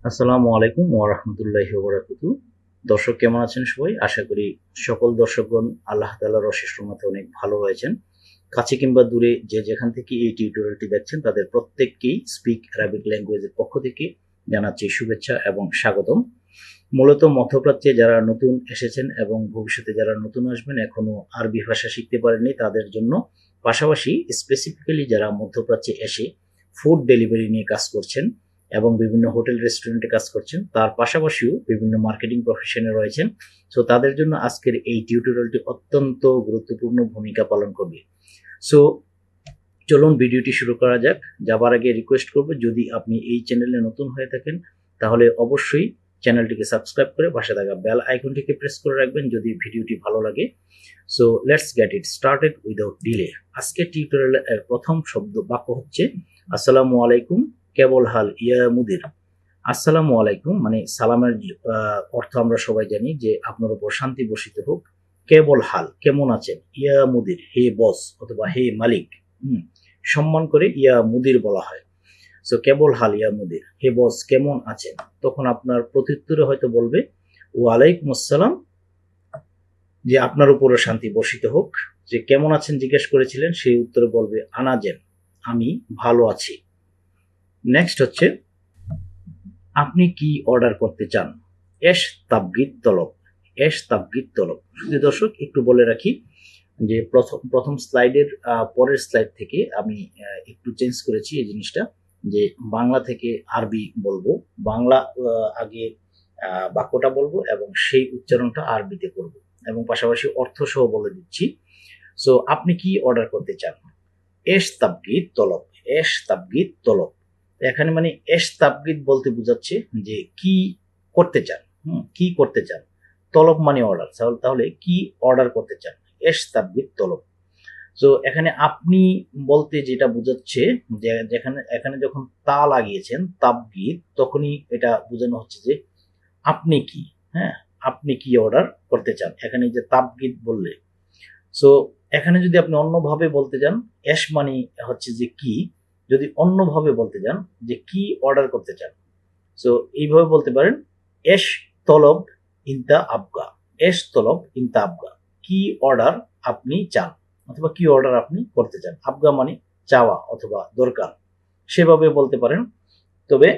আসসালামু আলাইকুম ওয়া রাহমাতুল্লাহি ওয়া বারাকাতুহু। দর্শক কেমন আছেন সবাই? আশা করি সকল দর্শকগণ আল্লাহ তাআলার অশেষ রহমতে অনেক ভালো রয়েছেন। কাছে কিংবা দূরে যে যেখান থেকে এই টিউটোরিয়ালটি দেখছেন তাদের প্রত্যেককেই স্পিক অ্যারাবিক ল্যাঙ্গুয়েজের পক্ষ থেকে জানাচ্ছি শুভেচ্ছা এবং স্বাগতম। মূলত মধ্যপ্রাচ্যে যারা নতুন এসেছেন এবং ভবিষ্যতে যারা নতুন আসবেন এখনো আরবি ভাষা শিখতে পারেননি তাদের জন্য, পাশাপাশি স্পেসিফিক্যালি যারা মধ্যপ্রাচ্যে এসে ফুড ডেলিভারি নিয়ে কাজ করছেন এবং বিভিন্ন হোটেল রেস্টুরেন্টে কাজ করছেন, তার পাশাপাশিও বিভিন্ন মার্কেটিং প্রফেশনে রয়েছেন। সো তাদের জন্য আজকের এই টিউটোরিয়ালটি অত্যন্ত গুরুত্বপূর্ণ ভূমিকা পালন করবে। সো চলুন ভিডিওটি শুরু করা যাক। যাবার আগে রিকোয়েস্ট করব, যদি আপনি এই চ্যানেলে নতুন হয়ে থাকেন তাহলে অবশ্যই চ্যানেলটিকে সাবস্ক্রাইব করে পাশে থাকা বেল আইকনটিকে প্রেস করে রাখবেন যদি ভিডিওটি ভালো লাগে। So let's get it started without delay. আজকের টিউটোরিয়ালের প্রথম শব্দ বাক্য হচ্ছে আসসালামু আলাইকুম কেবল হাল ইয়া মুদির। আসসালামু আলাইকুম মানে সালামের অর্থ আমরা সবাই জানি যে আপনার উপর শান্তি বর্ষিত হোক। কেবল হাল কেমন আছেন, ইয়া মুদির হে বস অথবা হে মালিক। সম্মান করে ইয়া মুদির বলা হয়। সো কেবল হাল ইয়া মুদির, হে বস কেমন আছেন। তখন আপনার প্রত্যুত্তরে হয়তো বলবে ওয়ালাইকুম আসসালাম, যে আপনার উপরও শান্তি বর্ষিত হোক। যে কেমন আছেন জিজ্ঞেস করেছিলেন, সেই উত্তরে বলবে আনাজেন, আমি ভালো আছি। নেক্সট হচ্ছে আপনি কি অর্ডার করতে চান। এশ তাবগিদ তলব, এশ তাবগিদ তলব। শুধু দর্শক একটু বলে রাখি যে প্রথম স্লাইডের পরের স্লাইড থেকে আমি একটু চেঞ্জ করেছি এই জিনিসটা, যে বাংলা থেকে আরবি বলবো, বাংলা আগে বাক্যটা বলবো এবং সেই উচ্চারণটা আরবিতে করব এবং পাশাপাশি অর্থ সহ বলে দিচ্ছি। সো আপনি কি অর্ডার করতে চান। এশ তাবগিদ তলব, এশ তাবগিদ তলব। এখানে মানে এশ তাবগিদ বলতে বোঝাচ্ছে যে কি করতে চান, কি করতে চান। তলব মানে অর্ডার, তাহলে কি অর্ডার করতে চান, এশ তাবগিদ তলব। তো এখানে আপনি বলতে যেটা বোঝাচ্ছে, যে এখানে যখন তা লাগিয়েছেন তাবগিদ, তখনই এটা বোঝানো হচ্ছে যে আপনি কি, হ্যাঁ আপনি কি অর্ডার করতে চান। এখানে যে তাবগিদ বললে, সো এখানে যদি আপনি অন্যভাবে বলতে যান, এশ মানে হচ্ছে যে কি, যদি অন্যভাবে বলতে যান যে কি অর্ডার করতে চান, সো এইভাবে বলতে পারেন এশ তলব ইনতা আবগা, এশ তলব ইনতা আবগা, কি অর্ডার আপনি চান অথবা কি অর্ডার আপনি করতে চান। আবগা মানে চাওয়া অথবা দরকার, সেভাবে বলতে পারেন। তবে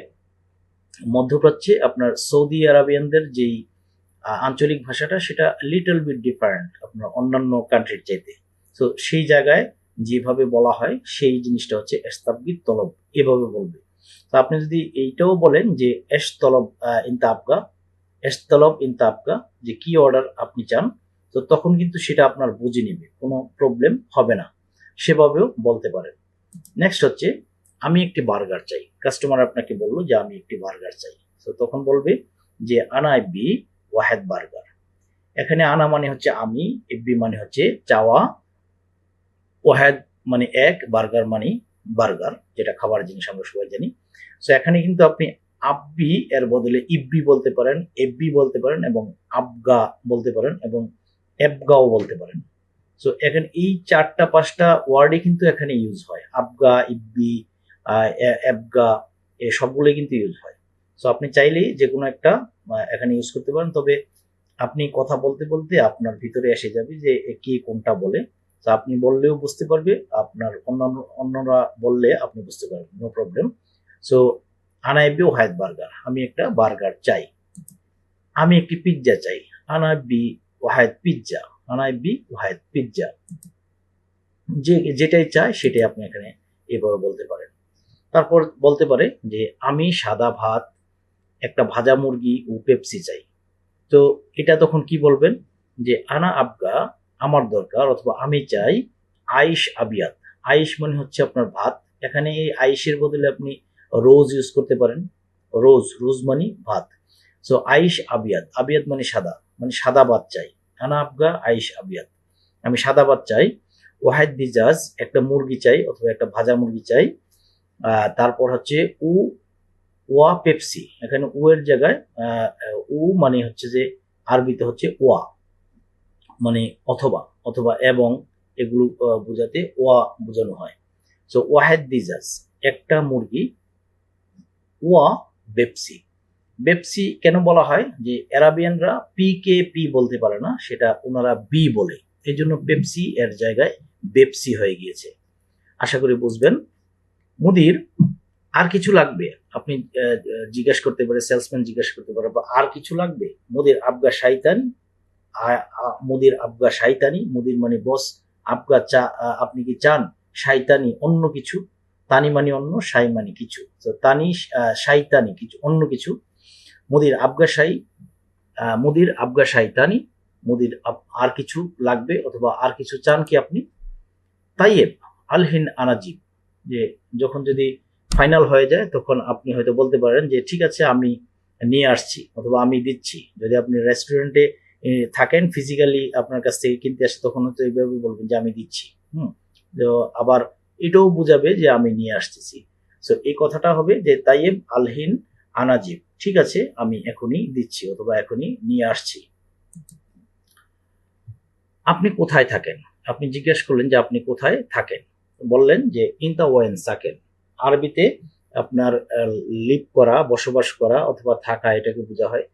মধ্যপ্রাচ্যে আপনার সৌদি আরবিয়ানদের যেই আঞ্চলিক ভাষাটা, সেটা লিটল বিট ডিফারেন্ট আপনার অন্যান্য কান্ট্রির চাইতে। তো সেই জায়গায় যেভাবে বলা হয় সেই জিনিসটা হচ্ছে এস্তাবগিদ তলব, এভাবে বলবে। তো আপনি যদি এইটাও বলেন যে এস তলব ইনতা আবগা, এস তলব ইনতা আবগা, যে কি অর্ডার আপনি চান, তো তখন কিন্তু সেটা আপনার বুঝে নেবে, কোনো প্রবলেম হবে না, সেভাবেও বলতে পারেন। নেক্সট হচ্ছে আমি একটি বার্গার চাই। কাস্টমার আপনাকে বললো যে আমি একটি বার্গার চাই, তো তখন বলবে যে আনা বি ওয়াহেদ বার্গার। এখানে আনা মানে হচ্ছে আমি, ইব্বি মানে হচ্ছে চাওয়া, ওয়াহেদ মানে এক, বার্গার মানে বার্গার, যেটা খাবার জিনিস আমরা সবাই জানি। সো এখানে কিন্তু আপনি আব্বি এর বদলে ইব্বি বলতে পারেন, এব্বি বলতে পারেন এবং আবগা বলতে পারেন এবং এবগাও বলতে পারেন। সো এখানে এই চারটা পাঁচটা ওয়ার্ডে কিন্তু এখানে ইউজ হয়, আবগা, ইব্বি, এবগা, এই সবগুলোই কিন্তু ইউজ হয়। সো আপনি চাইলেই যে কোনো একটা এখানে ইউজ করতে পারেন। তবে আপনি কথা বলতে বলতে আপনার ভিতরে এসে যাবে যে কে কোনটা বলে। তো আপনি বললেও বুঝতে পারবে, আপনার অন্যরা বললে আপনি বুঝতে পারবেন, নো প্রবলেম। সো আনাইবিও হায়াত বার্গার, আমি একটা বার্গার চাই। আমি একটি পিৎজা চাই, আনাইবি ওয়াহেদ পিৎজা, আনাইবি ওয়াহেদ পিৎজা। যে যেটাই চায় সেটাই আপনি এখানে এভাবে বলতে পারেন। তারপর বলতে পারে যে আমি সাদা ভাত, একটা ভাজা মুরগি ও পেপসি চাই। তো এটা তখন কি বলবেন যে আনা আবগা, আমার দরকার অথবা আমি চাই আইশ আবিয়াত। আইশ মানে হচ্ছে আপনার ভাত, এখানে এই আইশের বদলে আপনি রোজ ইউজ করতে পারেন। রোজ, রোজ মানে ভাত। সো আইশ আবিয়াত, আবিয়াত মানে সাদা, মানে সাদা ভাত চাই। আনা আবগা আইশ আবিয়াত, আমি সাদা ভাত চাই। ওয়াহেদ দিজাজ, একটা মুরগি চাই অথবা একটা ভাজা মুরগি চাই। তারপর হচ্ছে উ ওয়া পেপসি, এখানে উ এর জায়গায় উ মানে হচ্ছে যে আরবিতে হচ্ছে ওয়া, মানে অথবা, অথবা এবং, এগুলো বোঝাতে ওয়া বোঝানো হয়। সো ওয়াহেদ দিজাজ, একটা মুরগি, ওয়া পেপসি। বেপসি কেন বলা হয়, যে অ্যারাবিয়ানরা পি কে পি বলতে পারে না, সেটা ওনারা বি বলে, এই জন্য পেপসি এর জায়গায় বেপসি হয়ে গিয়েছে। আশা করি বুঝবেন। মুদির, আর কিছু লাগবে? আপনি জিজ্ঞেস করতে পারে, সেলসম্যান জিজ্ঞেস করতে পারে, বা আর কিছু লাগবে? মুদির আবগা শাইতান, মুদির আবগা শাইতানি, মুদির মানে বস, আবগা চা আপনি কি চান, শাইতানি অন্য কিছু, তানি মানে অন্য, শাই মানে কিছু, তো তানি শাইতানি কিছু অন্য কিছু, মুদির আবগা শাই, মুদির আবগা শাইতানি, মুদির আর কিছু লাগবে অথবা আর কিছু চান কি আপনি? তাইয়েব আলহিন আনাজিব, যে যখন যদি ফাইনাল হয়ে যায় তখন আপনি হয়তো বলতে পারেন যে ঠিক আছে আমি নিয়ে আসছি অথবা আমি দিচ্ছি। যদি আপনি রেস্টুরেন্টে থাকেন, ফিজিক্যালি আপনার কাছ থেকে কিনতে আসে, তখন হয়তো এইভাবে বলবেন যে আমি দিচ্ছি। তো আবার এটাও বুঝাবে যে আমি নিয়ে আসতেছি। সো এই কথাটা হবে যে তাইয়েব আলহিন আনাজিব, ঠিক আছে আমি এখনই দিচ্ছি অথবা এখনই নিয়ে আসছি। আপনি কোথায় থাকেন? আপনি জিজ্ঞেস করলেন যে আপনি কোথায় থাকেন, বললেন যে ইনতা ওয়েন সাকেন। আরবিতে আপনার লিভ করা, বসবাস করা অথবা থাকা, এটাকে বোঝা হয়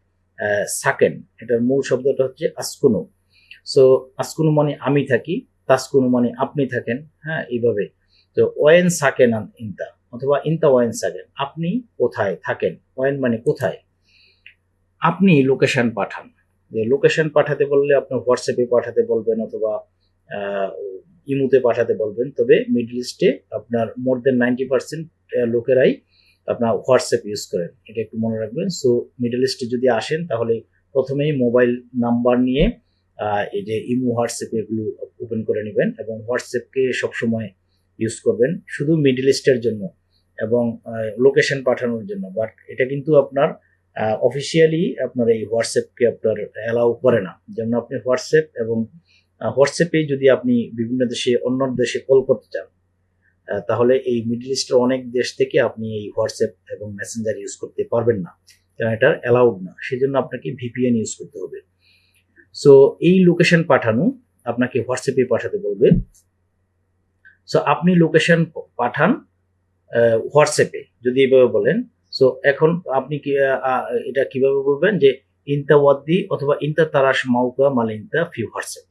সাকেন। এটার মূল শব্দটা হচ্ছে আসকুনু। সো আসকুনু মানে আমি থাকি, তাসকুনু মানে আপনি থাকেন। হ্যাঁ, এইভাবে। তো ওয়েন সাকেন ইনতা অথবা ইনতা ওয়েন সাকেন, আপনি কোথায় থাকেন। ওয়েন মানে কোথায়। আপনি লোকেশন পাঠান। যে লোকেশন পাঠাতে বললে আপনি হোয়াটসঅ্যাপে পাঠাতে বলবেন অথবা ইমুতে পাঠাতে বলবেন। তবে মিডল ইস্টে আপনার মোর দেন 90% লোকেরাই আপনার হোয়াটসঅ্যাপ ইউজ করেন, এটা একটু মনে রাখবেন। সো মিডল ইস্টে যদি আসেন তাহলে প্রথমেই মোবাইল নাম্বার নিয়ে এই যে ইমু, হোয়াটসঅ্যাপ এগুলো ওপেন করে নেবেন এবং হোয়াটসঅ্যাপকে সবসময় ইউজ করবেন শুধু মিডল ইস্টের জন্য এবং লোকেশন পাঠানোর জন্য। বাট এটা কিন্তু আপনার অফিসিয়ালি আপনার এই হোয়াটসঅ্যাপকে আপনার অ্যালাউ করে না। যেমন আপনি হোয়াটসঅ্যাপ এবং হোয়াটসঅ্যাপে যদি আপনি বিভিন্ন দেশে, অন্য দেশে কল করতে চান, তাহলে এই মিডল ইস্টের অনেক দেশ থেকে আপনি এই হোয়াটসঅ্যাপ এবং মেসেঞ্জার ইউজ করতে পারবেন না, কারণ এটা অ্যালাউড না। সেই জন্য আপনাকে ভিপিএন ইউজ করতে হবে। সো এই লোকেশন পাঠানো আপনাকে হোয়াটসঅ্যাপে পাঠাতে বলবে। সো আপনি লোকেশন পাঠান হোয়াটসঅ্যাপে, যদি এভাবে বলেন। সো এখন আপনি কি এটা কিভাবে বলবেন যে ইনতা ওয়াদ্দি অথবা ইনতা তারাশ মাউকা মালিনতা ফি হোয়াটসঅ্যাপ,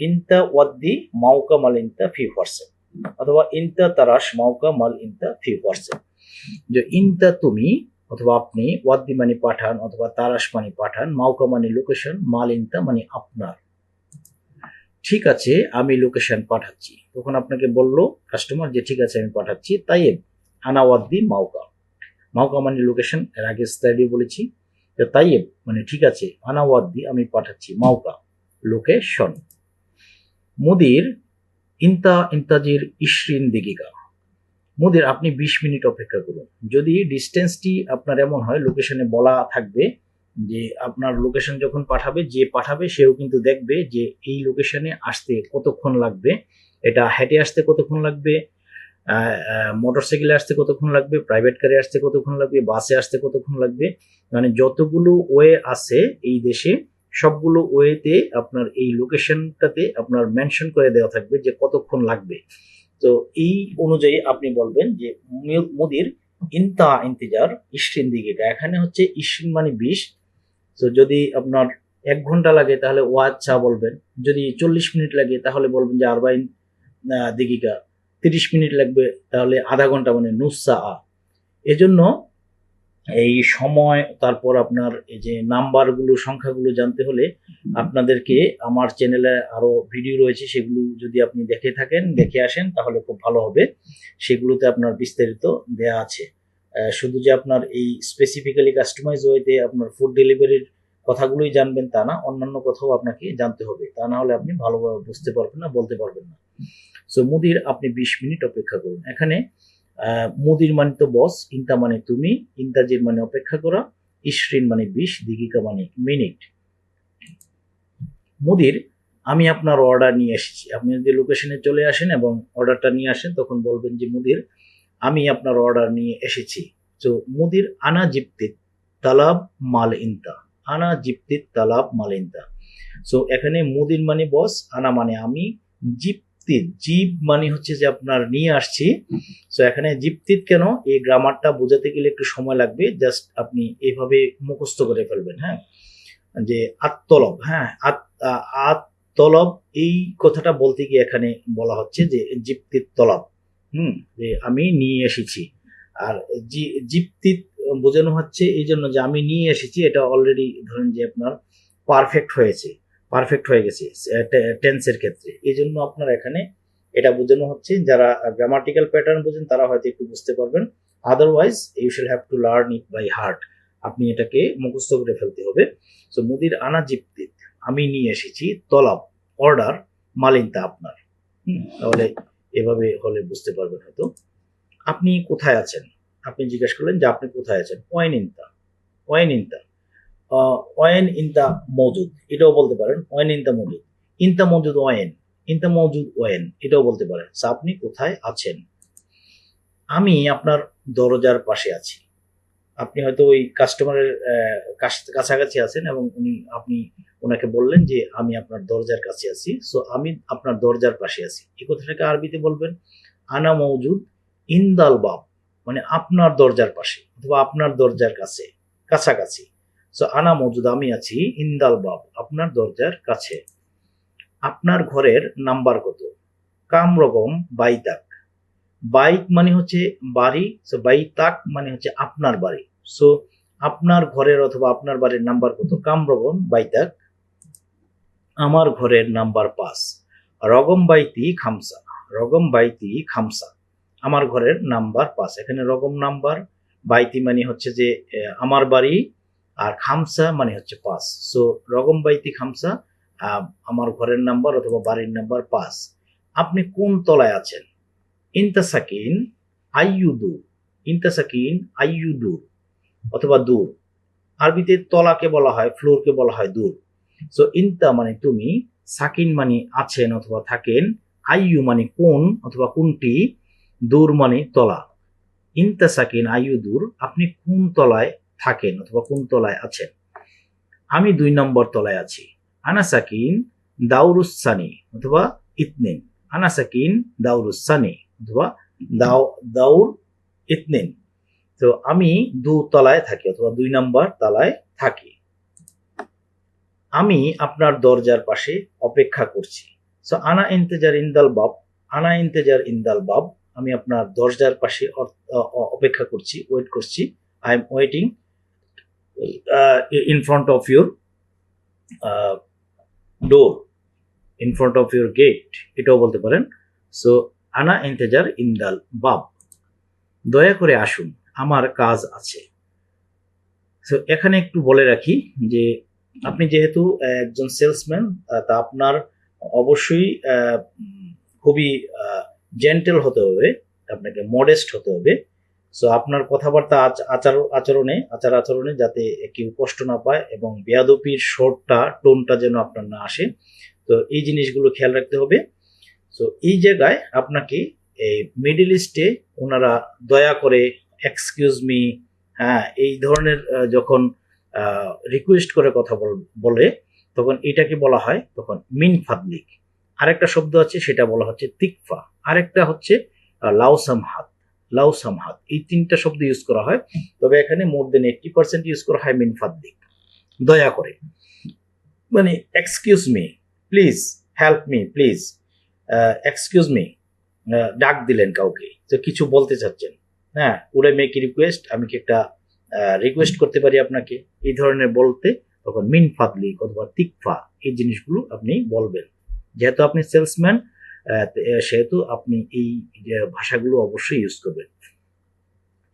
ইনতা ওয়াদ্দি মাউকা মালিনতা ফি হোয়াটসঅ্যাপ অথবা ইনতা তারাশ মাউকা মাল ইনতা ফি হোয়াটসঅ্যাপ। যে ইনতা তুমি অথবা আপনি, ওয়াদ্দি মানে পাঠান অথবা তারাশ মানে পাঠান, মাউকা মানে লোকেশন, মাল ইনতা মানে আপনার। ঠিক আছে আমি লোকেশন পাঠাচ্ছি। তখন আপনাকে বললো কাস্টমার যে ঠিক আছে আমি পাঠাচ্ছি। তাই আনা ওয়াদ্দি মাউকা, মাউকা মানে লোকেশন, এর আগে স্লাইডে বলেছি। তাইয়েব মানে ঠিক আছে, আনা ওয়াদ্দি আমি পাঠাচ্ছি, মাউকা লোকেশন। মুদির ইনতা ইন্তাজির ইশরিন দিগিকা, মুদির আপনি 20 মিনিট অপেক্ষা করুন। যদি ডিস্টেন্সটি আপনার এমন হয়, লোকেশনে বলা থাকবে যে আপনার লোকেশন যখন পাঠাবে, যে পাঠাবে সেও কিন্তু দেখবে যে এই লোকেশনে আসতে কতক্ষণ লাগবে, এটা হেঁটে আসতে কতক্ষণ লাগবে, মোটরসাইকেলে আসতে কতক্ষণ লাগবে, প্রাইভেট কারে আসতে কতক্ষণ লাগবে, বাসে আসতে কতক্ষণ লাগবে, মানে যতগুলো ওয়ে আছে এই দেশে সবগুলো ওয়েতে আপনার এই লোকেশনটাতে আপনার মেনশন করে দেওয়া থাকবে যে কতক্ষণ লাগবে। তো এই অনুযায়ী আপনি বলবেন যে মুদির ইনতা ইন্তিজার ইশরিন দিগিকা, এখানে হচ্ছে ইশরিন মানে 20। তো যদি আপনার 1 ঘন্টা লাগে তাহলে ও আচ্ছা বলবেন। যদি 40 মিনিট লাগে তাহলে বলবেন যে আরবাইন দিগিকা। 30 মিনিট লাগবে তাহলে আধা ঘন্টা, মানে নুসা। এজন্য এই সময়, তারপর আপনার এই যে নাম্বারগুলো, সংখ্যাগুলো জানতে হলে আপনাদেরকে আমার চ্যানেলে আরো ভিডিও রয়েছে, সেগুলো যদি আপনি দেখে আসেন তাহলে খুব ভালো হবে। সেগুলোতে আপনার বিস্তারিত দেয়া আছে। শুধু যে আপনার এই স্পেসিফিক্যালি কাস্টমাইজ ওয়েতে আপনার ফুড ডেলিভারির কথাগুলোই জানবেন তা না, অন্যান্য কথাও আপনাকে জানতে হবে, তা না হলে আপনি ভালোভাবে বুঝতে পারবেন না, বলতে পারবেন না। সো মুদির আপনি 20 মিনিট অপেক্ষা করুন। এখানে মুদির মানে তো বস, ইনতা মানে তুমি, ইন্তাজির মানে অপেক্ষা করা, ইশরিন মানে 20, দিগিকা মানে মিনিট। মুদির আমি আপনার অর্ডার নিয়ে এসেছি। আপনি যদি লোকেশনে চলে আসেন এবং অর্ডারটা নিয়ে আসেন তখন বলবেন যে মুদির আমি আপনার অর্ডার নিয়ে এসেছি। তো মুদির আনা জিপ্তিত তালাব মাল ইনতা, আনা জিপ্তিত তালাব মাল ইনতা। সো এখানে মুদির মানে বস, আনা মানে আমি, জিপ জিপ্তিত, জিপ মানে হচ্ছে যে আপনার নিয়ে আসছি। সো এখানে জিপ্তিত কেন, এই গ্রামারটা বোঝাতে গেলে একটু সময় লাগবে, জাস্ট আপনি এইভাবে মুখস্থ করে ফেলবেন। হ্যাঁ, যে আত্তলব, হ্যাঁ আত্তলব, এই কথাটা বলতে গিয়ে এখানে বলা হচ্ছে যে জিপ্তিত তলব, যে আমি নিয়ে এসেছি। আর জিপ্তিত বোঝানো হচ্ছে এই জন্য যে আমি নিয়ে এসেছি, এটা অলরেডি ধরেন যে আপনার পারফেক্ট হয়েছে, পারফেক্ট হয়ে গেছে টেন্সের ক্ষেত্রে, এই জন্য আপনার এখানে এটা বোঝানো হচ্ছে। যারা গ্রামাটিক্যাল প্যাটার্ন বোঝেন তারা হয়তো একটু বুঝতে পারবেন, otherwise you should have to learn it by heart, আপনি এটাকে মুখস্থ করে ফেলতে হবে। সো মুদির আনা জিপ্তিত, আমি নিয়ে এসেছি, তলব অর্ডার, মালিনতা আপনার। তাহলে এভাবে হলে বুঝতে পারবেন হয়তো। আপনি কোথায় আছেন, আপনি জিজ্ঞেস করলেন যে আপনি কোথায় আছেন, ওয়েন ইনতা, ওয়েন ইনতা, ওয়েন ইনতা মজুদ, এটাও বলতে পারেন, ওয়েন ইনতা মজুদ, ইনতা মজুদ ওয়েন, ইনতা মজুদ ওয়েন, এটাও বলতে পারেন। আপনি কোথায় আছেন। আমি আপনার দরজার পাশে আছি, আপনি হয়তো ওই কাস্টমারের কাছাকাছি আছেন এবং আপনি ওনাকে বললেন যে আমি আপনার দরজার কাছে আছি, সো আমি আপনার দরজার পাশে আছি। এই কথাটাকে আরবিতে বলবেন আনা মওজুদ ইনদাল বাব, মানে আপনার দরজার পাশে অথবা আপনার দরজার কাছে, কাছাকাছি। সো আনা মওজুদ, আমি আছি, ইনদাল বাব, আপনার দরজার কাছে। আপনার ঘরের নাম্বার কত, কাম রকম বাইতাক, বাইক মানে হচ্ছে বাড়ি, সো বাইতাক মানে হচ্ছে আপনার বাড়ি। সো আপনার ঘরের অথবা আপনার বাড়ির নাম্বার কত, কাম রগম বাইতাক, আমার ঘরের নাম্বার 5, রগম বাইতি খামসা, রগম বাইতি খামসা, আমার ঘরের নাম্বার 5। এখানে রগম নাম্বার, বাইতি মানে হচ্ছে যে আমার বাড়ি, আর খামসা মানে হচ্ছে 5। সো রগম বাইতি খামসা, আমার ঘরের নাম্বার অথবা বাড়ির নাম্বার 5। আপনি কোন তলায় আছেন, ইনতা সাকিন আইয়ুদু, ইনতা সাকিন আইয়ুদু, অথবা দূর। আরবিতে তলাকে বলা হয়, ফ্লোরকে বলা হয় দূর। সো ইনতা মানে তুমি, সাকিন মানে আছেন অথবা থাকেন, আইয়ু মানে কোন অথবা কোনটি, দূর মানে তলা। ইনতা সাকিন আইয়ু দূর, আপনি কোন তলায় থাকেন অথবা কোন তলায় আছেন। আমি 2 নম্বর তলায় আছি, আনা সাকিন দাউরুসানি অথবা ইতনিন, আনা সাকিন দাউরুসানি অথবা দাউর ইতনিন। তো আমি 2 তলায় থাকি অথবা 2 নম্বর তলায় থাকি। আমি আপনার দরজার পাশে অপেক্ষা করছি। সো আনা ইন্তেজার ইনদাল বাব, আনা ইন্তেজার ইনদাল বাব, আমি আপনার দরজার পাশে অপেক্ষা করছি, ওয়েট করছি। I am waiting in front of your door, in front of your gate, এটাও বলতে পারেন। সো আনা ইন্তেজার ইনদাল বাব, দয়া করে আসুন, আমার কাজ আছে। সো এখানে একটু বলে রাখি যে আপনি যেহেতু একজন সেলসম্যান, তা আপনার অবশ্যই খুবই জেন্টেল হতে হবে, আপনাকে মডেস্ট হতে হবে। সো আপনার কথাবার্তা আচার আচরণে যাতে কেউ কষ্ট না পায় এবং বেয়াদপির শর্টটা টোনটা যেন আপনার না আসে, তো এই জিনিসগুলো খেয়াল রাখতে হবে। সো এই জায়গায় আপনাকে এই মিডল ইস্টে ওনারা দয়া করে, এক্সকিউজ মি, হ্যাঁ, এই ধরনের যখন রিকোয়েস্ট করে কথা বলে তখন এটাকে বলা হয় তখন মিন ফাদলিক। আরেকটা শব্দ আছে সেটা বলা হচ্ছে তিকফা, আরেকটা হচ্ছে লাউসাম হাত, লাউসাম হাত, এই 3টা শব্দ ইউজ করা হয়। তবে এখানে মোর দেন 80% ইউজ করা হয় মিন ফাদলিক, দয়া করে, মানে excuse me please, help me please, excuse me, ডাক দিলেন কাউকে, তো কিছু বলতে চাচ্ছেন, হ্যাঁ, উড়ে মেক রিকোয়েস্ট, আমি কি একটা রিকোয়েস্ট করতে পারি আপনাকে, এই ধরনের বলতে তখন মিন ফাদলিক অথবা তিকফা, এই জিনিসগুলো আপনি বলবেন। যেহেতু আপনি সেলসম্যান, সেহেতু আপনি এই ভাষাগুলো অবশ্যই ইউজ করবেন।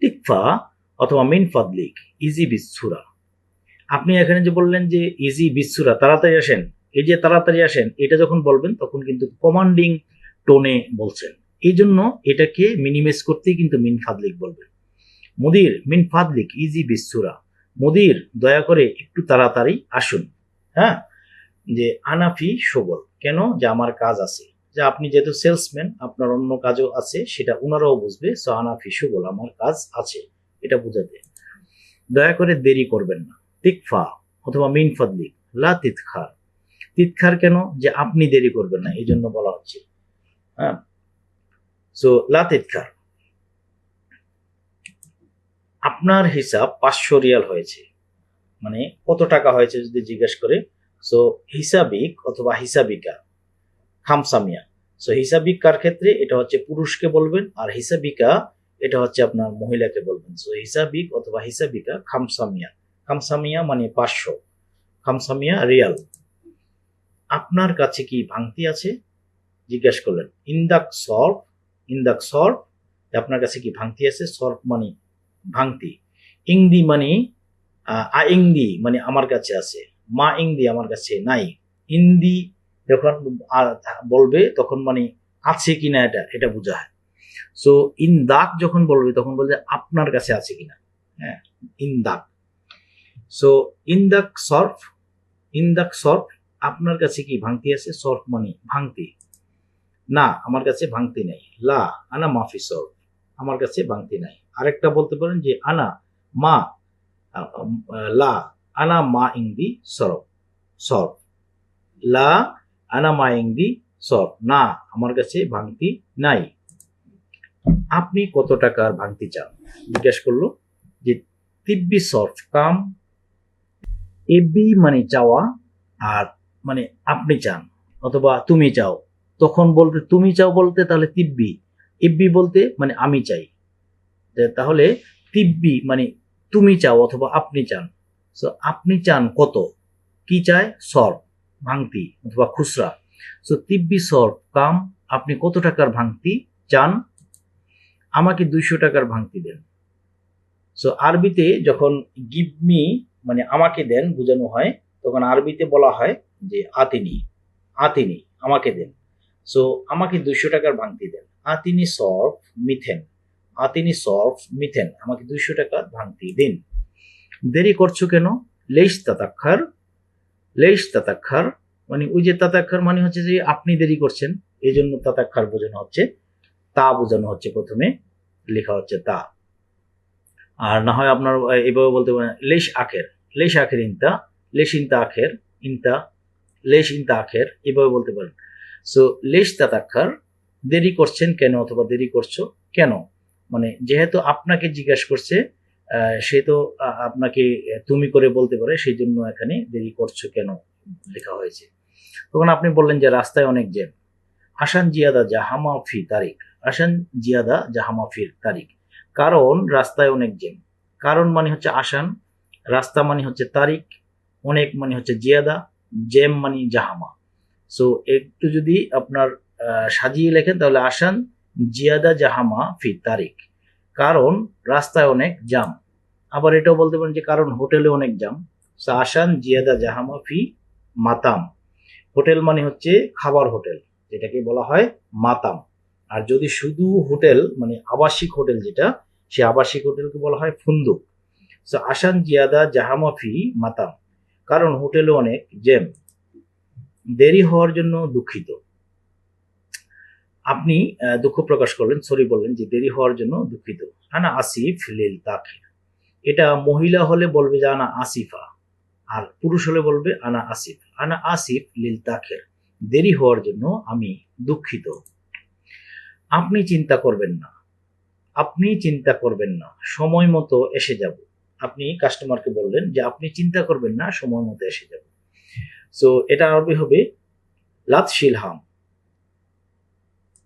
তিকফা অথবা মিন ফাদলিক, ইজি বিসুরা, আপনি এখানে যে বললেন যে ইজি বিসুরা, তাড়াতাড়ি আসেন, এই যে তাড়াতাড়ি আসেন, এটা যখন বলবেন তখন কিন্তু কমান্ডিং টোনে বলছেন, এই জন্য এটাকে মিনিমাইজ করতেই কিন্তু মিন ফাদলিক বলবেন। মুদির মিন ফাদলিক ইজি বিসুরা, মুদির দয়া করে একটু তাড়াতাড়ি আসুন। হ্যাঁ, যে আনাফি সবল, কেন, যে আমার কাজ আছে, যে আপনি যেহেতু সেলসম্যান আপনার অন্য কাজও আছে, সেটা ওনারাও বুঝবে। সো আনাফি সবল, আমার কাজ আছে, এটা বোঝাতে। দয়া করে দেরি করবেন না, তিকফা অথবা মিন ফাদলিক লা তিতখার, তিতখার কেন, যে আপনি দেরি করবেন না, এই জন্য বলা হচ্ছে। হ্যাঁ, সো লা তিদকার, আপনার হিসাব 500 রিয়াল হয়েছে, মানে কত টাকা হয়েছে যদি জিজ্ঞেস করে, সো হিসাবিক অথবা হিসাবিকা খামসামিয়া। সো হিসাবিক কার ক্ষেত্রে এটা হচ্ছে পুরুষকে বলবেন, আর হিসাবিকা এটা হচ্ছে আপনার মহিলাকে বলবেন। সো হিসাবিক অথবা হিসাবিকা খামসামিয়া, খামসামিয়া মানে 500, খামসামিয়া রিয়াল। আপনার কাছে কি ভাঙতি আছে জিজ্ঞেস করলেন। ইন্দাক সর্ফ, ইন্দাক সর্ফ, আপনার কাছে কি ভাঙতি আছে, সর্ফ মানে ভাঙতি। ইংদি মানে ইংদি মানে আমার কাছে আছে, মা ইংদি আমার কাছে নাই। ইন্দি যখন বলবে তখন মানে আছে কিনা এটা এটা বোঝায়। সো ইন্দাক যখন বলবে তখন বলবে আপনার কাছে আছে কিনা। হ্যাঁ, ইন্দাক। সো ইন্দাক সর্ফ, ইন্দাক সর্ফ, আপনার কাছে কি ভাঙতি আছে, সর্ফ মানে ভাঙতি। না, আমার কাছে ভাঙতি নেই। লা আনা মাফি সর্ফ, আমার কাছে ভাঙতি নাই। আরেকটা বলতে পারেন যে আনা মা লা আনা মা ইংদি সরফ, সর্ফ। লা আনা মা ইংদি সর্ফ, না আমার কাছে ভাঙতি নাই। আপনি কত টাকার ভাঙতি চান জিজ্ঞেস করলো, যে তিব্বি সর্ফ কাম, এবি মানে চাওয়া, আর মানে আপনি চান অথবা তুমি চাও, তখন বলতে তুমি চাও বলতে তাহলে তিব্বি, ইব্বি বলতে মানে আমি চাই। তাহলে তিব্বি মানে তুমি চাও অথবা আপনি চান। সো আপনি চান কত, কি চায়, সর্ফ ভাঙতি অথবা খুচরা। সো তিব্বি সর্ফ কাম, আপনি কত টাকার ভাঙতি চান। আমাকে 200 টাকার ভাঙতি দেন। সো আরবিতে যখন গিভ মি মানে আমাকে দেন বোঝানো হয়, তখন আরবিতে বলা হয় যে আতিনি, আতিনি আমাকে দেন। সো আমাকে 200 টাকার ভাঙতি দেন। আতিনি সর্ফ মিথেন, আতিনি সর্ফ মিথেন, আমাকে 200 টাকার ভাঙতি দিন। দেরি করছো কেন, লেইশ তাতাক্ষার, লেইশ তাতাক্ষার মানে ওই যে তাতাক্ষার মানে হচ্ছে যে আপনি দেরি করছেন, এই জন্য তাতাক্ষার বোঝানো হচ্ছে, তা বোঝানো হচ্ছে, প্রথমে লেখা হচ্ছে তা। আর না হয় আপনার এভাবে বলতে পারেন লেশ আখের, লেশ আখের ইনতা, লেশ ইনতা আখের, ইনতা লেশ ইনতা আখের, এভাবে বলতে পারেন। সো লেশ তাতাক্ষার, দেরি করছেন কেন অথবা দেরি করছো কেন, মানে যেহেতু আপনাকে জিজ্ঞাসা করছে সে তো আপনাকে তুমি করে বলতে পারে, সেই জন্য এখানে দেরি করছো কেন লেখা হয়েছে। তখন আপনি বললেন যে রাস্তায় অনেক জ্যাম। আসান জিয়াদা জাহামা ফি তারিখ, আসান জিয়াদা জাহামা ফির তারিখ, কারণ রাস্তায় অনেক জ্যাম। কারণ মানে হচ্ছে আসান, রাস্তা মানে হচ্ছে তারিখ, অনেক মানে হচ্ছে জিয়াদা, জ্যাম মানে জাহামা। সো একটু যদি আপনার সাজিয়ে লেখেন তাহলে আসান জিয়াদা জাহামা ফি তারিখ, কারণ রাস্তায় অনেক জাম। আবার এটাও বলতে পারেন যে কারণ হোটেলে অনেক জাম। সো আসান জিয়াদা জাহামা ফি মাতাম, হোটেল মানে হচ্ছে খাবার হোটেল, যেটাকে বলা হয় মাতাম। আর যদি শুধু হোটেল মানে আবাসিক হোটেল যেটা, সে আবাসিক হোটেলকে বলা হয় ফুন্দুক। সো আসান জিয়াদা জাহামা ফি মাতাম, কারণ হোটেলে অনেক জ্যাম। দেরি হওয়ার জন্য দুঃখিত, আপনি দুঃখ প্রকাশ করলেন, সরি বললেন যে দেরি হওয়ার জন্য দুঃখিত। আনা আসিফ লিল তাখির, এটা মহিলা হলে বলবে যে আনা আসিফা, আর পুরুষ হলে বলবে আনা আসিফ। আনা আসিফ লিল তাখির, দেরি হওয়ার জন্য আমি দুঃখিত। আপনি চিন্তা করবেন না, আপনি চিন্তা করবেন না, সময় মতো এসে যাব। আপনি কাস্টমারকে বললেন যে আপনি চিন্তা করবেন না, সময় মতো এসে যাব। সো এটা আরবি হবে লাতশিল হাম,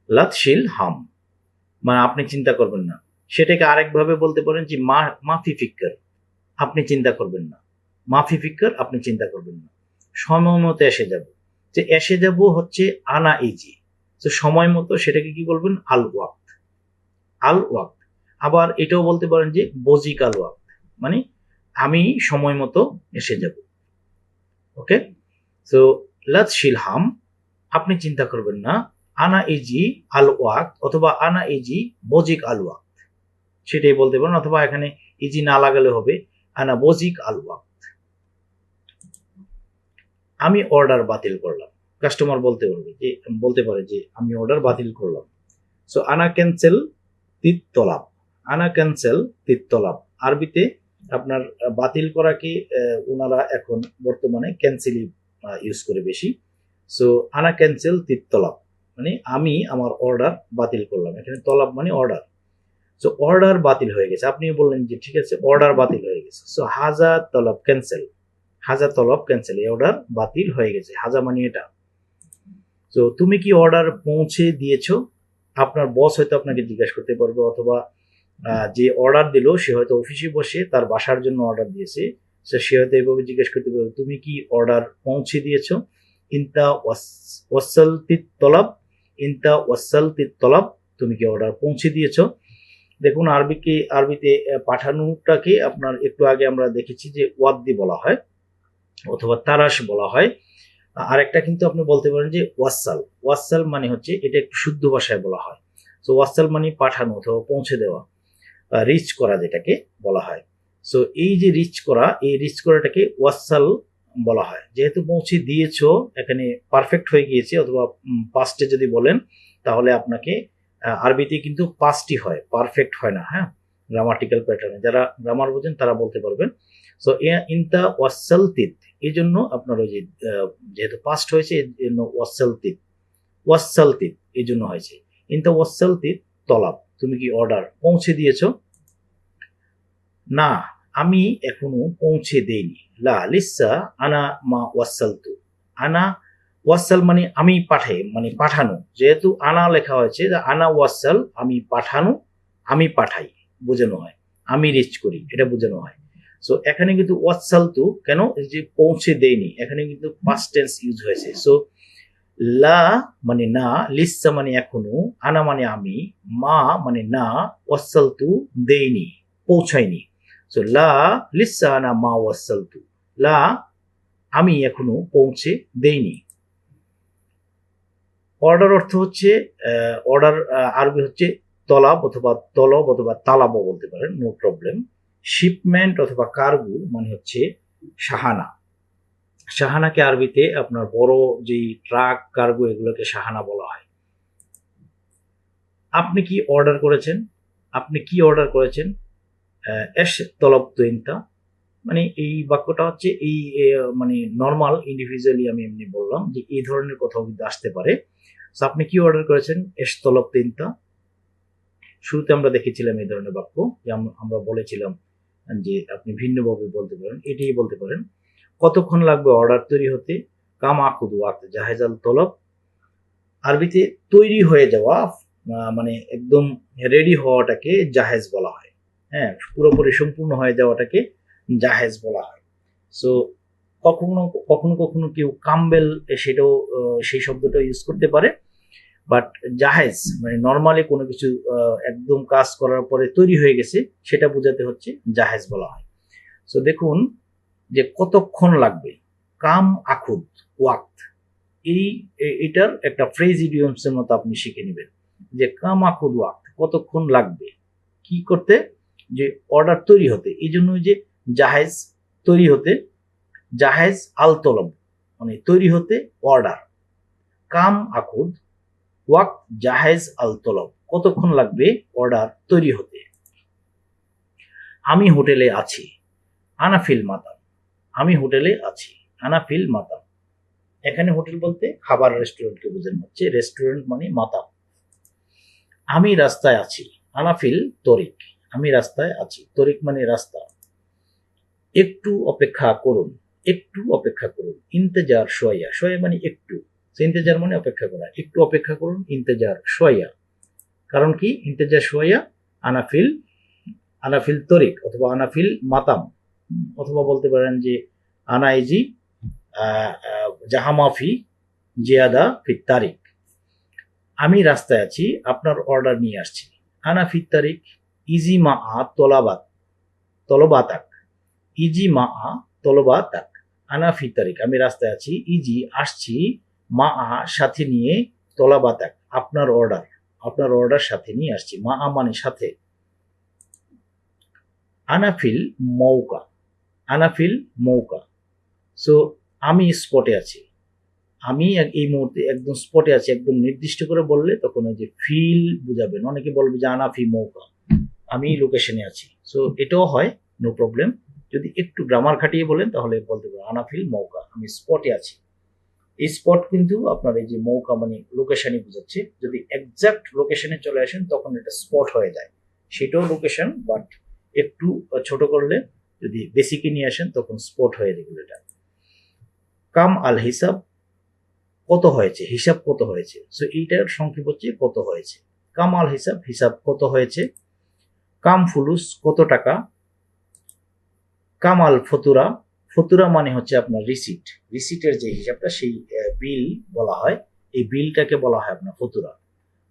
লাতশিল হাম মানে আপনি চিন্তা করবেন না। সেটাকে আরেকভাবে বলতে পারেন যে মাফি ফিক্কর, আপনি চিন্তা করবেন না, মাফি ফিক্কর আপনি চিন্তা করবেন না, সময় মতো এসে যাব। যে এসে যাব হচ্ছে আনা ইজি, তো সময় মতো সেটাকে কি বলবেন, আল ওয়াক্ত, আল ওয়াক্ত। আবার এটাও বলতে পারেন যে বজিক আল ওয়াক্ত, মানে আমি সময় মতো এসে যাব। ওকে, সো লাতশিল হাম, আপনি চিন্তা করবেন না, আনা ইজি আল ওয়াক্ত অথবা আনা ইজি বজিক আল ওয়াক্ত, সেটাই বলতে পারেন। অথবা এখানে ইজি না লাগালে হবে আনা বজিক আল ওয়াক্ত। আমি অর্ডার বাতিল করলাম, কাস্টমার বলতে পারে যে আমি অর্ডার বাতিল করলাম। সো আনা ক্যান্সেল তিত তলাব, আনা ক্যান্সেল তিত তলাব, আরবিতে আপনার বাতিল করাকে ওনারা এখন বর্তমানে ক্যান্সেলই ইউজ করে বেশি। সো আনা ক্যান্সেল তিত তলাব, মানে আমি আমার অর্ডার বাতিল করলাম, এখানে তলব মানে অর্ডার। সো অর্ডার বাতিল হয়ে গেছে, আপনি বললেন যে ঠিক আছে অর্ডার বাতিল হয়ে গেছে, সো হাজা তলব ক্যান্সেল, হাজা তলব ক্যান্সেল, এই অর্ডার বাতিল হয়ে গেছে, হাজা মানে এটা। তো তুমি কি অর্ডার পৌঁছে দিয়েছো? আপনার বস হয়তো আপনাকে জিজ্ঞাসা করতে পারবে, অথবা যে অর্ডার দিল সে হয়তো অফিসে বসে তার বাসার জন্য অর্ডার দিয়েছে, সে হয়তো এইভাবে জিজ্ঞেস করতে পারবে তুমি কি অর্ডার পৌঁছে দিয়েছো? ইনতা ওয়াসালতিত তলব, ইনতা ওয়াসালতিত তলব, তুমি কি অর্ডার পৌঁছে দিয়েছো? দেখুন আরবিতে পাঠানোটাকে আপনার একটু আগে আমরা দেখেছি যে ওয়াদ্দি বলা হয় অথবা তারাশ বলা হয়। আরেকটা কিন্তু আপনি বলতে পারেন যে ওয়াসাল, ওয়াসাল মানে হচ্ছে এটা একটু শুদ্ধ ভাষায় বলা হয়। তো ওয়াসাল মানে পাঠানো অথবা পৌঁছে দেওয়া, রিচ করা যেটাকে বলা হয়। সো এই যে রিচ করা, এই রিচ করাটাকে ওয়াসাল বলা হয়। যেহেতু পৌঁছে দিয়েছো, এখানে পারফেক্ট হয়ে গিয়েছে, অথবা পাস্টে যদি বলেন তাহলে আপনাকে আরবিতে কিন্তু পাস্টই হয়, পারফেক্ট হয় না। হ্যাঁ, গ্রামাটিক্যাল প্যাটার্নে যারা গ্রামার বোঝেন তারা বলতে পারবেন। সো ইনতা ওয়াসালতিত, এই জন্য আপনার ওই যে যেহেতু পাস্ট হয়েছে এই জন্য ওয়াসালতিত, ওয়াসালতিত এই জন্য হয়েছে। ইনতা ওয়াসালতিত তলাব, তুমি কি অর্ডার পৌঁছে দিয়েছো? না, আমি এখনো পৌঁছে দেইনি। লা লিসা আনা মা ওয়াসালতু, আনা ওয়াসাল মানে আমি পাঠাই, মানে পাঠানো, যেহেতু আনা লেখা হয়েছে আনা ওয়াসাল আমি পাঠানো, আমি পাঠাই বোঝানো হয়, আমি রিচ করি এটা বোঝানো হয়। সো এখানে কিন্তু ওয়াসালতু কেন, যে পৌঁছে দেইনি, এখানে কিন্তু পাস্ট টেন্স ইউজ হয়েছে। সো লা মানে না, লিসা মানে এখনো, আনা মানে আমি, মা মানে না, ওয়াসালতু দেইনি, পৌঁছাইনি। সো লা লিসা আনা মা ওয়াসালতু, লা আমি এখনো পৌঁছে দেইনি। অর্ডার অর্থ হচ্ছে অর্ডার আরবি হচ্ছে তলাব অথবা তলব অথবা তালাবও বলতে পারেন, নো প্রবলেম। শিপমেন্ট অথবা কার্গো মানে হচ্ছে সাহানা। সাহানাকে আরবিতে আপনার বড় যেই ট্রাক কার্গো এগুলোকে সাহানা বলা হয়। আপনি কি অর্ডার করেছেন? আপনি কি অর্ডার করেছেন? এস তলব তুইনতা, মানে এই বাক্যটা হচ্ছে এই মানে নর্মাল ইন্ডিভিজুয়ালি আমি এমনি বললাম যে এই ধরনের কথাও কিন্তু আসতে পারে। তো আপনি কি অর্ডার করেছেন? এস তলব তিনটা। শুরুতে আমরা দেখেছিলাম এই ধরনের বাক্য, যে আমরা বলেছিলাম যে আপনি ভিন্নভাবে বলতে পারেন, এটাই বলতে পারেন। কতক্ষণ লাগবে অর্ডার তৈরি হতে? কাম আকুদু ওয়াক্ত জাহেজাল তলব, আরবিতে তৈরি হয়ে যাওয়া মানে একদম রেডি হওয়াটাকে জাহেজ বলা হয়। হ্যাঁ, পুরোপুরি সম্পূর্ণ হয়ে যাওয়াটাকে জাহেজ বলা হয়। সো কখনো কখনো কখনো কেউ কাম্বেল সেটাও সেই শব্দটা ইউজ করতে পারে, বাট জাহেজ মানে নর্মালি কোনো কিছু একদম কাজ করার পরে তৈরি হয়ে গেছে সেটা বোঝাতে হচ্ছে জাহেজ বলা হয়। সো দেখুন যে কতক্ষণ লাগবে, কাম আখুদ ওয়াক্ত, এটার একটা ফ্রেজ ইডিয়মসের মতো আপনি শিখে নেবেন যে কাম আখুদ ওয়াক্ত, কতক্ষণ লাগবে কি করতে, যে অর্ডার তৈরি হতে। এই জন্য যে জাহেজ তৈরি হতে, জাহেজ আল তলব মানে তৈরি হতে অর্ডার, কাম আকুদ ওয়াক্ত জাহেজ আল তলব, কতক্ষণ লাগবে অর্ডার তৈরি হতে। আমি হোটেলে আছি, আনাফিল মাতাম, আমি হোটেলে আছি, আনাফিল মাতাম। এখানে হোটেল বলতে খাবার রেস্টুরেন্টকে বোঝানো হচ্ছে, রেস্টুরেন্ট মানে মাতাম। আমি রাস্তায় আছি, আনাফিল তরিক, আমি রাস্তায় আছি, তরিক মানে রাস্তা। একটু অপেক্ষা করুন, একটু অপেক্ষা করুন, ইন্তেজার সোয়া, সোয়া মানে একটু, ইন্তেজার মানে অপেক্ষা করা, একটু অপেক্ষা করুন, ইন্তেজার সোয়া। কারণ কি ইন্তেজার সোয়া, আনাফিল, আনাফিল তরিক অথবা আনাফিল মাতাম, অথবা বলতে পারেন যে আনাইজি জাহামাফি জিয়াদা ফিত তারিক, আমি রাস্তায় আছি আপনার অর্ডার নিয়ে আসছি। আনাফিত তারিক ইজি মা আ তলাবাত, তলবাতাক, ইজি মা আ তলবাতাক, আনাফি তারিক আমি রাস্তায় আছি, ইজি আসছি, মা আ সাথে নিয়ে, তলাবাতাক আপনার অর্ডার, আপনার অর্ডার সাথে নিয়ে আসছি, মা আ মানে সাথে। আনাফিল মৌকা, আনাফিল মৌকা, সো আমি স্পটে আছি, আমি এই মুহূর্তে একদম স্পটে আছি, একদম নির্দিষ্ট করে বললে তখন ওই যে ফিল বুঝাবেন, অনেকে বলবে যে আনাফি মৌকা, আমি লোকেশনে আছি। সো এটাও হয়, নো প্রবলেম। যদি একটু গ্রামার খাটিয়ে বলেন তাহলে বলতে পারেন আনাফিল মৌকা, আমি স্পটে আছি। এই স্পট কিন্তু আপনার এই যে মৌকা মানে লোকেশনই বোঝাচ্ছে। যদি এক্সাক্ট লোকেশনে চলে আসেন তখন এটা স্পট হয়ে যায়, সেটাও লোকেশন, বাট একটু ছোট করলে যদি বেসিকে নিয়ে আসেন তখন স্পট হয়ে যাবে এটা। কাম আল হিসাব, কত হয়েছে, হিসাব কত হয়েছে। সো এইটার সংক্ষেপ হচ্ছে কত হয়েছে। কাম আল হিসাব, হিসাব কত হয়েছে। কাম ফুলুস, কত টাকা। কাম আল ফতুরা, ফতুরা মানে হচ্ছে আপনার রিসিট, রিসিটের যে হিসাবটা সেই বিল বলা হয়, এই বিলটাকে বলা হয় আপনার ফতুরা।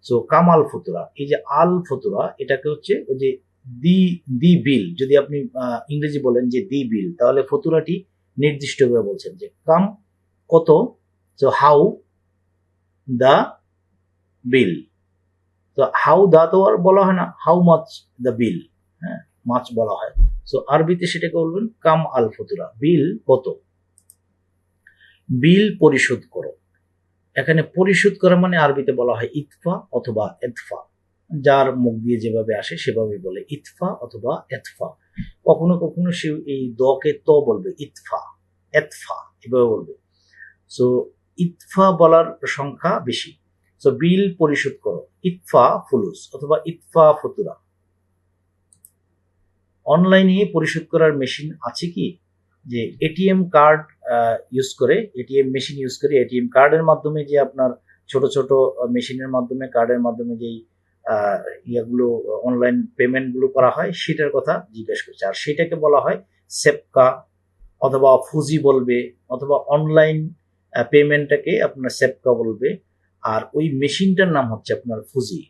সো কাম আল ফতুরা, এই যে আল ফতুরা এটাকে হচ্ছে ওই যে দি দি বিল, যদি আপনি ইংরেজি বলেন যে দি বিল, তাহলে ফতুরাটি নির্দিষ্ট করে বলছেন যে কাম কত, সো হাউ দা বিল। তো হাউ দা তো আর বলা হয় না, হাউ মাচ দ্য বিল, হ্যাঁ মাছ বলা হয়। সো আরবিতে সেটাকে বলবেন কাম আল ফতুরা, বিল কত। বিল পরিশোধ করো, এখানে পরিশোধ করা মানে আরবিতে বলা হয় ইতফা অথবা এতফা, যার মুখ দিয়ে যেভাবে আসে সেভাবে বলে ইতফা অথবা এতফা। কখনো কখনো সে এই দকে ত বলবে, ইতফা এতফা এভাবে বলবে। সো ইতফা বলার সংখ্যা বেশি। সো বিল পরিশোধ করো, ইতফা ফুলুস অথবা ইতফা ফতুরা। অনলাইনে পরিশোধ করার মেশিন আছে কি, যে এটিএম কার্ড ইউজ করে, এটিএম মেশিন ইউজ করে, এটিএম কার্ডের মাধ্যমে যে আপনার ছোট ছোট মেশিনের মাধ্যমে, কার্ডের মাধ্যমে যেই ইয়াগুলো অনলাইন পেমেন্ট গুলো করা হয় সেটার কথা জিজ্ঞেস করছে। আর সেটাকে বলা হয় সেপকা অথবা ফুজি বলবে, অথবা অনলাইন পেমেন্টটাকে আপনার সেপকা বলবে, আর ওই মেশিনটার নাম হচ্ছে আপনার ফুজি।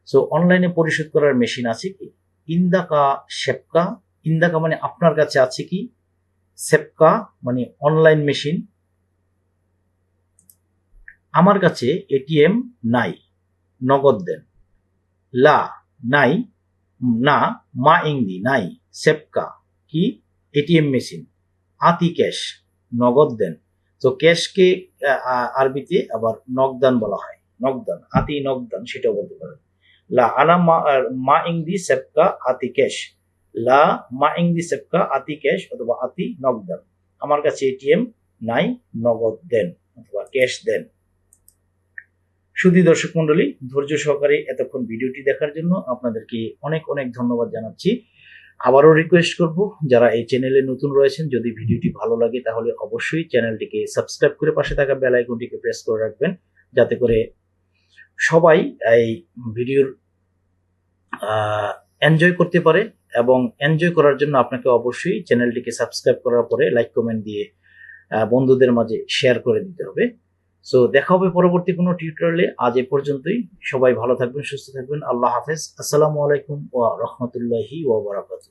সো অনলাইনে পরিশোধ করার মেশিন আছে কি, ইন্দাকা সেপকা, ইন্দাকা মানে আপনার কাছে আছে কি, সেপকা মানে অনলাইন মেশিন। আমার কাছে এটিএম নাই, নগদ দেন। লা নাই, না মা ইংদি নাই, সেপকা কি, এটিএম মেশিন। আতি ক্যাশ, নগদ দেন। তো ক্যাশকে আরবিতে আবার নগদান বলা হয়, নগদান, আতি নগদান সেটাও বলতে পারেন। লা আনা মা ইংদি সেপকা আতি ক্যাশ, লা মা ইংদি সেপকা আতি ক্যাশ অথবা আতি নগদান। আমার কাছে এটিএম নাই, নগদ দেন অথবা ক্যাশ দেন। সুধী দর্শক মন্ডলী, ধৈর্য সহকারে এতক্ষণ ভিডিওটি দেখার জন্য আপনাদেরকে অনেক অনেক ধন্যবাদ জানাচ্ছি। আবারও রিকোয়েস্ট করব, যারা এই চ্যানেলে নতুন রয়েছেন, যদি ভিডিওটি ভালো লাগে তাহলে অবশ্যই চ্যানেলটিকে সাবস্ক্রাইব করে পাশে থাকা বেল আইকনটিকে প্রেস করে রাখবেন, যাতে করে সবাই এই ভিডিওর এনজয় করতে পারে। এবং এনজয় করার জন্য আপনাকে অবশ্যই চ্যানেলটিকে সাবস্ক্রাইব করার পরে লাইক কমেন্ট দিয়ে বন্ধুদের মাঝে শেয়ার করে দিতে হবে। সো দেখা হবে পরবর্তী কোনো টিউটোরিয়ালে। আজ এ পর্যন্তই। সবাই ভালো থাকবেন, সুস্থ থাকবেন। আল্লাহ হাফেজ। আসসালামু আলাইকুম ওয়া রাহমাতুল্লাহি ওয়া বারাকাতুহু।